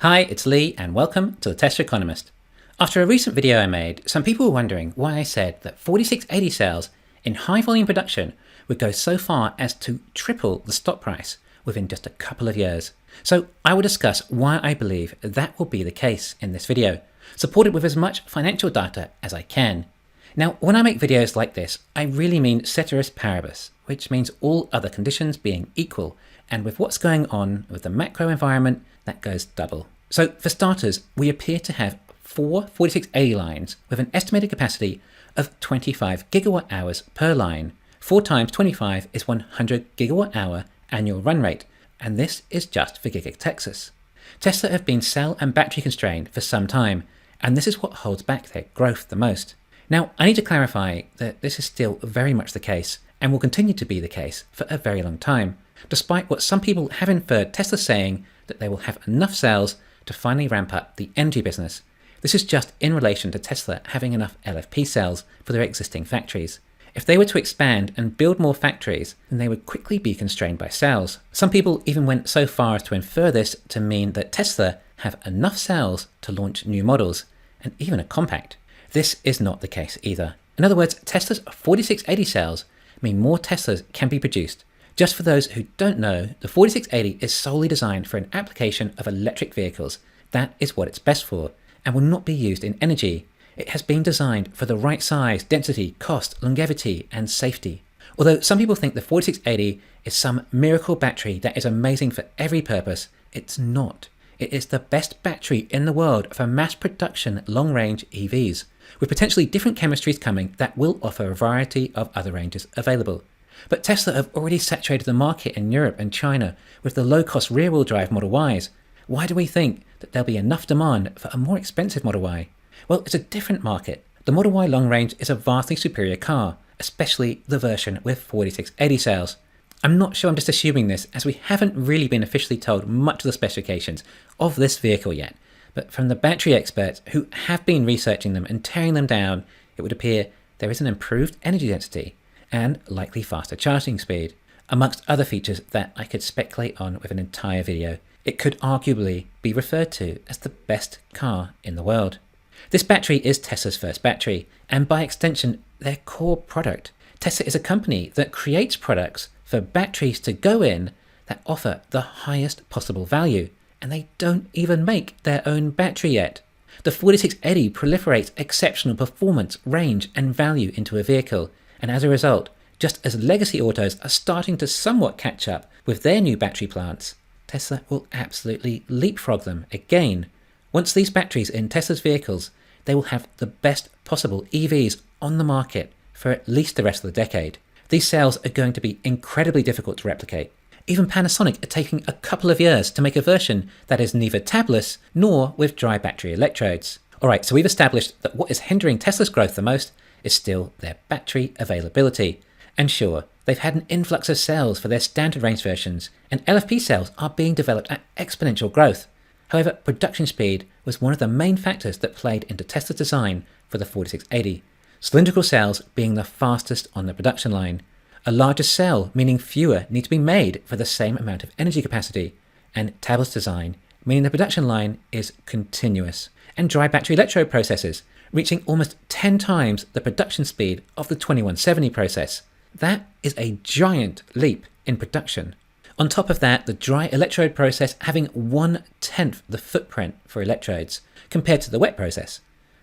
Hi, it's Lee and welcome to the Tesla Economist. After a recent video I made, some people were wondering why I said that 4680 cells in high volume production would go so far as to triple the stock price within just a couple of years. So I will discuss why I believe that will be the case in this video, supported with as much financial data as I can. Now, when I make videos like this, I really mean ceteris paribus, which means all other conditions being equal, and with what's going on with the macro environment, that goes double. So for starters, we appear to have 4 4680 lines with an estimated capacity of 25 gigawatt hours per line. 4 times 25 is 100 gigawatt hour annual run rate, and this is just for Giga Texas. Tesla have been cell and battery constrained for some time, and this is what holds back their growth the most. Now, I need to clarify that this is still very much the case and will continue to be the case for a very long time, despite what some people have inferred Tesla saying that they will have enough cells to finally ramp up the energy business. This is just in relation to Tesla having enough LFP cells for their existing factories. If they were to expand and build more factories, then they would quickly be constrained by cells. Some people even went so far as to infer this to mean that Tesla have enough cells to launch new models, and even a compact. This is not the case either. In other words, Tesla's 4680 cells mean more Teslas can be produced. Just for those who don't know, the 4680 is solely designed for an application of electric vehicles. That is what it's best for, and will not be used in energy. It has been designed for the right size, density, cost, longevity, and safety. Although some people think the 4680 is some miracle battery that is amazing for every purpose, it's not. It is the best battery in the world for mass production long-range EVs, with potentially different chemistries coming that will offer a variety of other ranges available. But Tesla have already saturated the market in Europe and China with the low-cost rear-wheel drive Model Ys. Why do we think that there'll be enough demand for a more expensive Model Y? Well, it's a different market. The Model Y long range is a vastly superior car, especially the version with 4680 cells. I'm not sure I'm just assuming this, as we haven't really been officially told much of the specifications of this vehicle yet. But from the battery experts who have been researching them and tearing them down, it would appear there is an improved energy density and likely faster charging speed, amongst other features that I could speculate on with an entire video. It could arguably be referred to as the best car in the world. This battery is Tesla's first battery, and by extension, their core product. Tesla is a company that creates products for batteries to go in that offer the highest possible value, and they don't even make their own battery yet. The 4680 proliferates exceptional performance, range, and value into a vehicle, and as a result, just as legacy autos are starting to somewhat catch up with their new battery plants, Tesla will absolutely leapfrog them again. Once these batteries in Tesla's vehicles, they will have the best possible EVs on the market for at least the rest of the decade. These cells are going to be incredibly difficult to replicate. Even Panasonic are taking a couple of years to make a version that is neither tabless nor with dry battery electrodes. Alright, so we've established that what is hindering Tesla's growth the most is still their battery availability. And sure, they've had an influx of cells for their standard range versions, and LFP cells are being developed at exponential growth. However, production speed was one of the main factors that played into Tesla's design for the 4680, cylindrical cells being the fastest on the production line. A larger cell meaning fewer need to be made for the same amount of energy capacity, and tabless design meaning the production line is continuous, and dry battery electrode processes reaching almost 10 times the production speed of the 2170 process. That is a giant leap in production. On top of that, the dry electrode process having 1/10 the footprint for electrodes compared to the wet process.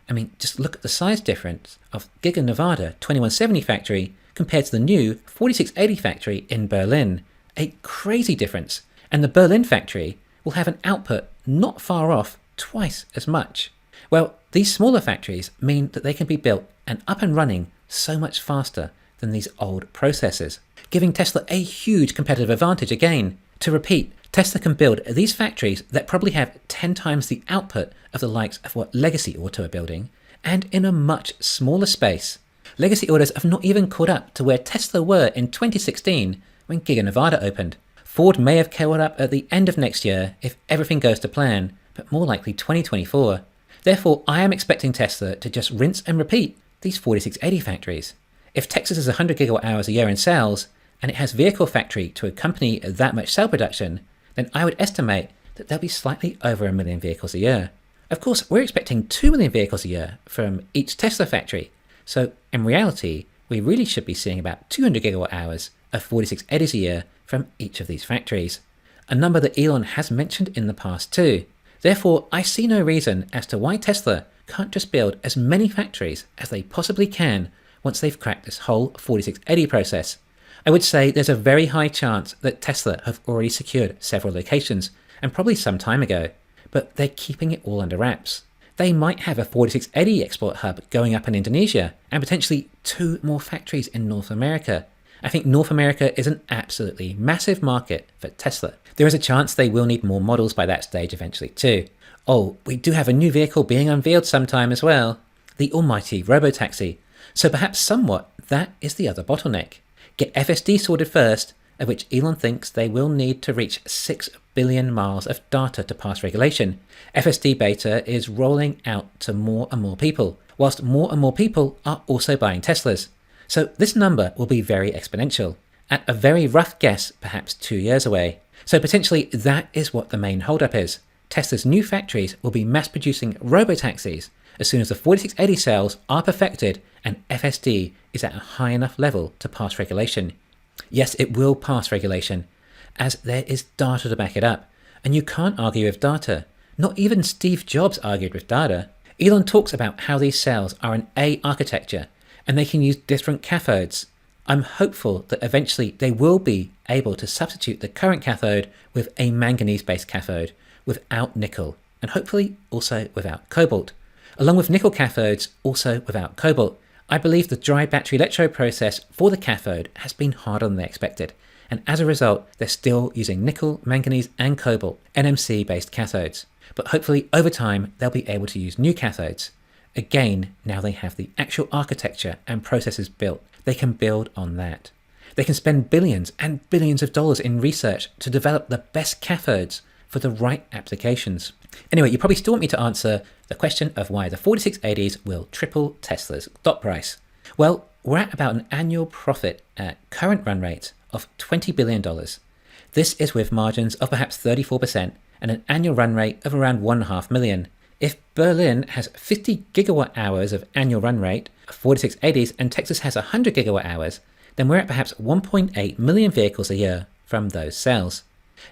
I mean, just look at the size difference of Giga Nevada 2170 factory compared to the new 4680 factory in Berlin. A crazy difference. And the Berlin factory will have an output not far off twice as much. Well, these smaller factories mean that they can be built and up and running so much faster than these old processes, giving Tesla a huge competitive advantage again. To repeat, Tesla can build these factories that probably have 10 times the output of the likes of what legacy auto are building, and in a much smaller space. Legacy autos have not even caught up to where Tesla were in 2016 when Giga Nevada opened. Ford may have caught up at the end of next year if everything goes to plan, but more likely 2024. Therefore, I am expecting Tesla to just rinse and repeat these 4680 factories. If Texas is 100 gigawatt hours a year in cells, and it has vehicle factory to accompany that much cell production, then I would estimate that they'll be slightly over 1 million vehicles a year. Of course, we're expecting 2 million vehicles a year from each Tesla factory, so in reality, we really should be seeing about 200 gigawatt hours of 4680s a year from each of these factories, a number that Elon has mentioned in the past too. Therefore, I see no reason as to why Tesla can't just build as many factories as they possibly can once they've cracked this whole 4680 process. I would say there's a very high chance that Tesla have already secured several locations, and probably some time ago, but they're keeping it all under wraps. They might have a 4680 export hub going up in Indonesia, and potentially 2 more factories in North America. I think North America is an absolutely massive market for Tesla. There is a chance they will need more models by that stage eventually too. Oh, we do have a new vehicle being unveiled sometime as well, the almighty Robotaxi. So perhaps somewhat that is the other bottleneck. Get FSD sorted first, of which Elon thinks they will need to reach 6 billion miles of data to pass regulation. FSD beta is rolling out to more and more people, whilst more and more people are also buying Teslas. So this number will be very exponential. At a very rough guess, perhaps 2 years away. So potentially that is what the main holdup is. Tesla's new factories will be mass producing robotaxis as soon as the 4680 cells are perfected and FSD is at a high enough level to pass regulation. Yes, it will pass regulation, as there is data to back it up, and you can't argue with data. Not even Steve Jobs argued with data. Elon talks about how these cells are an A architecture, and they can use different cathodes. I'm hopeful that eventually they will be able to substitute the current cathode with a manganese-based cathode without nickel, and hopefully also without cobalt. Along with nickel cathodes, also without cobalt. I believe the dry battery electrode process for the cathode has been harder than they expected, and as a result, they're still using nickel, manganese, and cobalt, NMC-based cathodes. But hopefully, over time, they'll be able to use new cathodes. Again, now they have the actual architecture and processes built, they can build on that. They can spend billions and billions of dollars in research to develop the best cathodes for the right applications. Anyway, you probably still want me to answer the question of why the 4680s will triple Tesla's stock price. Well, we're at about an annual profit at current run rate of $20 billion. This is with margins of perhaps 34% and an annual run rate of around 1.5 million. If Berlin has 50 gigawatt hours of annual run rate of 4680s and Texas has 100 gigawatt hours, then we're at perhaps 1.8 million vehicles a year from those cells.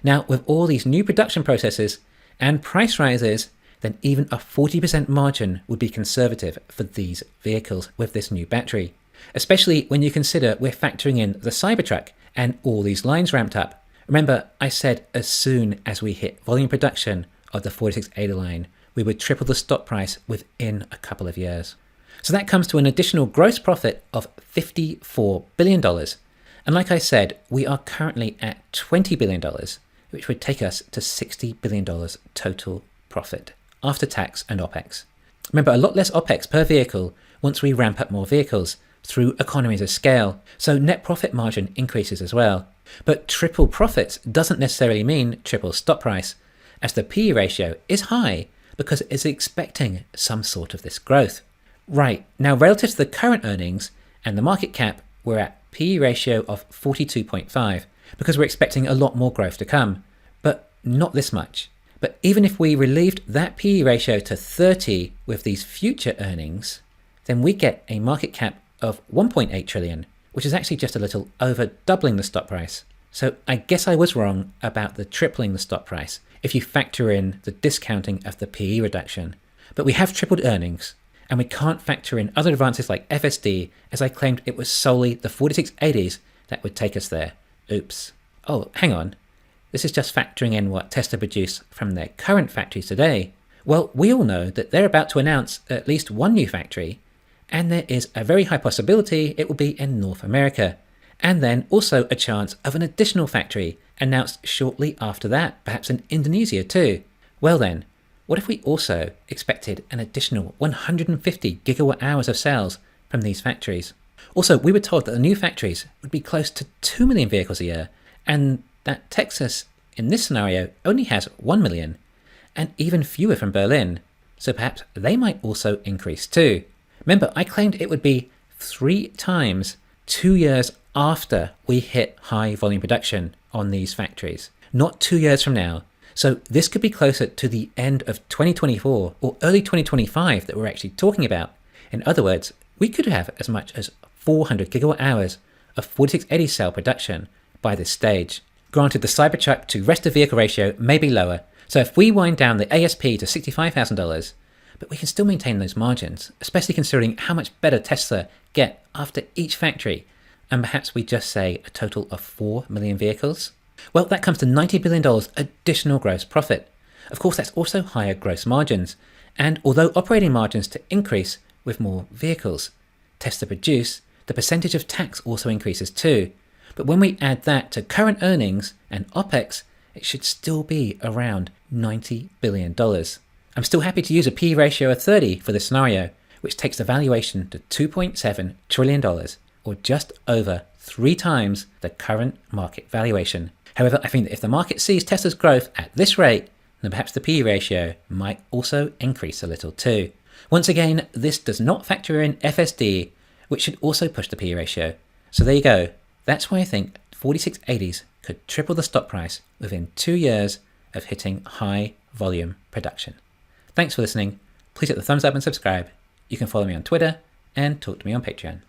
Now, with all these new production processes and price rises, then even a 40% margin would be conservative for these vehicles with this new battery. Especially when you consider we're factoring in the Cybertruck and all these lines ramped up. Remember, I said as soon as we hit volume production of the 4680 line, we would triple the stock price within a couple of years. So that comes to an additional gross profit of $54 billion. And like I said, we are currently at $20 billion, which would take us to $60 billion total profit after tax and OPEX. Remember, a lot less OPEX per vehicle once we ramp up more vehicles through economies of scale, so net profit margin increases as well. But triple profits doesn't necessarily mean triple stock price, as the PE ratio is high because it's expecting some sort of this growth. Right, now relative to the current earnings and the market cap, we're at PE ratio of 42.5 because we're expecting a lot more growth to come, but not this much. But even if we relieved that PE ratio to 30 with these future earnings, then we get a market cap of 1.8 trillion, which is actually just a little over doubling the stock price. So I guess I was wrong about the tripling the stock price if you factor in the discounting of the PE reduction. But we have tripled earnings, and we can't factor in other advances like FSD, as I claimed it was solely the 4680s that would take us there. Oops. Oh, hang on. This is just factoring in what Tesla produce from their current factories today. Well, we all know that they're about to announce at least one new factory, and there is a very high possibility it will be in North America, and then also a chance of an additional factory announced shortly after that, perhaps in Indonesia too. Well then, what if we also expected an additional 150 gigawatt hours of cells from these factories? Also, we were told that the new factories would be close to 2 million vehicles a year, and that Texas, in this scenario, only has 1 million, and even fewer from Berlin, so perhaps they might also increase too. Remember, I claimed it would be 3 times 2 years after we hit high volume production on these factories, not 2 years from now. So this could be closer to the end of 2024 or early 2025 that we're actually talking about. In other words, we could have as much as 400 gigawatt hours of 4680 cell production by this stage. Granted, the Cybertruck to rest of vehicle ratio may be lower, so if we wind down the ASP to $65,000, but we can still maintain those margins, especially considering how much better Tesla get after each factory, and perhaps we just say a total of 4 million vehicles. Well, that comes to $90 billion additional gross profit. Of course, that's also higher gross margins, and although operating margins to increase with more vehicles Tesla produce, the percentage of tax also increases too. But when we add that to current earnings and OPEX, it should still be around $90 billion. I'm still happy to use a P/E ratio of 30 for this scenario, which takes the valuation to $2.7 trillion, or just over 3 times the current market valuation. However, I think that if the market sees Tesla's growth at this rate, then perhaps the P/E ratio might also increase a little too. Once again, this does not factor in FSD, which should also push the P/E ratio. So there you go. That's why I think 4680s could triple the stock price within 2 years of hitting high volume production. Thanks for listening. Please hit the thumbs up and subscribe. You can follow me on Twitter and talk to me on Patreon.